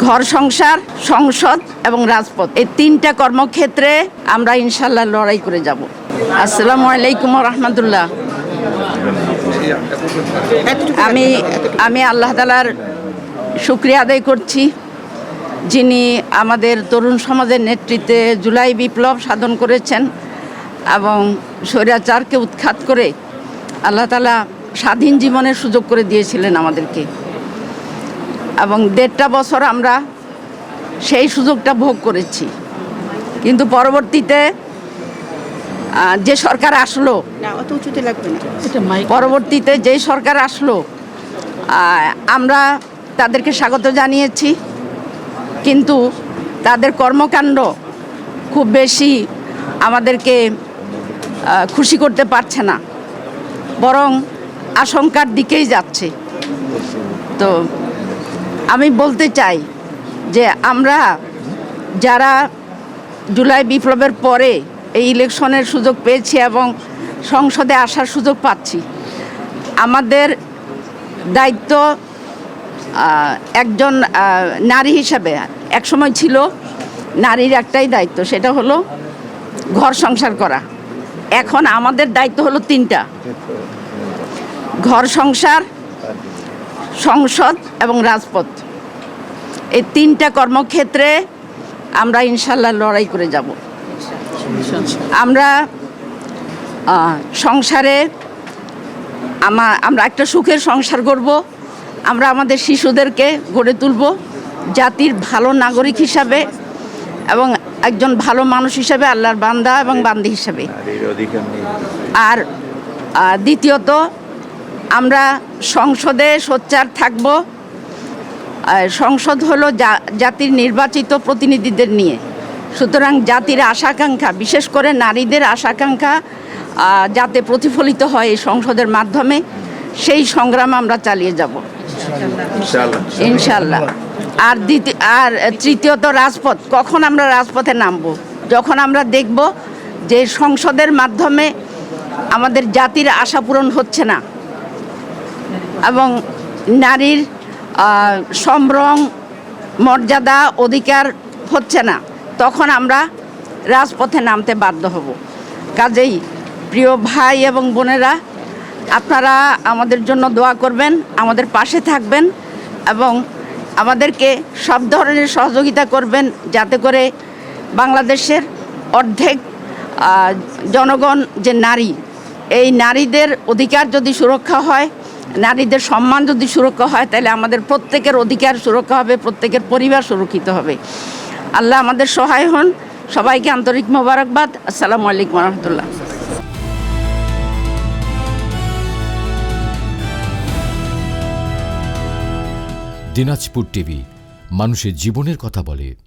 ঘর সংসার, সংসদ এবং রাজপথ, এই তিনটা কর্মক্ষেত্রে আমরা ইনশাল্লাহ লড়াই করে যাব। আসসালামু আলাইকুম ওয়া রাহমাতুল্লাহ। আমি আল্লাহ তাআলার শুকরিয়া আদায় করছি, যিনি আমাদের তরুণ সমাজের নেতৃত্বে জুলাই বিপ্লব সাধন করেছেন এবং স্বৈরাচারকে উৎখাত করে আল্লাহ তাআলা স্বাধীন জীবনের সুযোগ করে দিয়েছিলেন আমাদেরকে, এবং 1.5 বছর আমরা সেই সুযোগটা ভোগ করেছি। কিন্তু পরবর্তীতে যে সরকার আসলো, আমরা তাদেরকে স্বাগত জানিয়েছি, কিন্তু তাদের কর্মকাণ্ড খুব বেশি আমাদেরকে খুশি করতে পারছে না, বরং আশঙ্কার দিকেই যাচ্ছে। তো আমি বলতে চাই যে আমরা যারা জুলাই বিপ্লবের পরে এই ইলেকশনের সুযোগ পেয়েছি এবং সংসদে আসার সুযোগ পাচ্ছি, আমাদের দায়িত্ব একজন নারী হিসাবে একসময় ছিল নারীর একটাই দায়িত্ব, সেটা হলো ঘর সংসার করা। এখন আমাদের দায়িত্ব হলো 3টা: ঘর সংসার, সংসদ এবং রাজপথ। এই 3টা কর্মক্ষেত্রে আমরা ইনশাল্লাহ লড়াই করে যাব। আমরা সংসারে আমরা একটা সুখের সংসার করব। আমরা আমাদের শিশুদেরকে গড়ে তুলব জাতির ভালো নাগরিক হিসাবে এবং একজন ভালো মানুষ হিসাবে, আল্লাহর বান্দা এবং বান্দি হিসাবে। আর দ্বিতীয়ত, আমরা সংসদে সোচ্চার থাকব। সংসদ হলো জাতির নির্বাচিত প্রতিনিধিদের নিয়ে, সুতরাং জাতির আশা-আকাঙ্ক্ষা, বিশেষ করে নারীদের আশা-আকাঙ্ক্ষা যাতে প্রতিফলিত হয় এই সংসদের মাধ্যমে, সেই সংগ্রাম আমরা চালিয়ে যাব ইনশাল্লাহ। আর তৃতীয়ত, রাজপথ। কখন আমরা রাজপথে নামব? যখন আমরা দেখব যে সংসদের মাধ্যমে আমাদের জাতির আশা পূরণ হচ্ছে না এবং নারীর সম্ভ্রম, মর্যাদা, অধিকার হচ্ছে না, তখন আমরা রাজপথে নামতে বাধ্য হব। কাজেই প্রিয় ভাই এবং বোনেরা, আপনারা আমাদের জন্য দোয়া করবেন, আমাদের পাশে থাকবেন এবং আমাদেরকে সব ধরনের সহযোগিতা করবেন, যাতে করে বাংলাদেশের অর্ধেক জনগণ যে নারী, এই নারীদের অধিকার যদি সুরক্ষা হয়, নারীদের সম্মান যদি সুরক্ষা হয়, তাহলে আমাদের প্রত্যেকের অধিকার সুরক্ষা হবে, প্রত্যেকের পরিবার সুরক্ষিত হবে। আল্লাহ আমাদের সহায় হন। সবাইকে আন্তরিক মোবারকবাদ। আসসালামু আলাইকুম ওয়া রাহমাতুল্লাহ। দিনাজপুর টিভি, মানুষের জীবনের কথা বলে।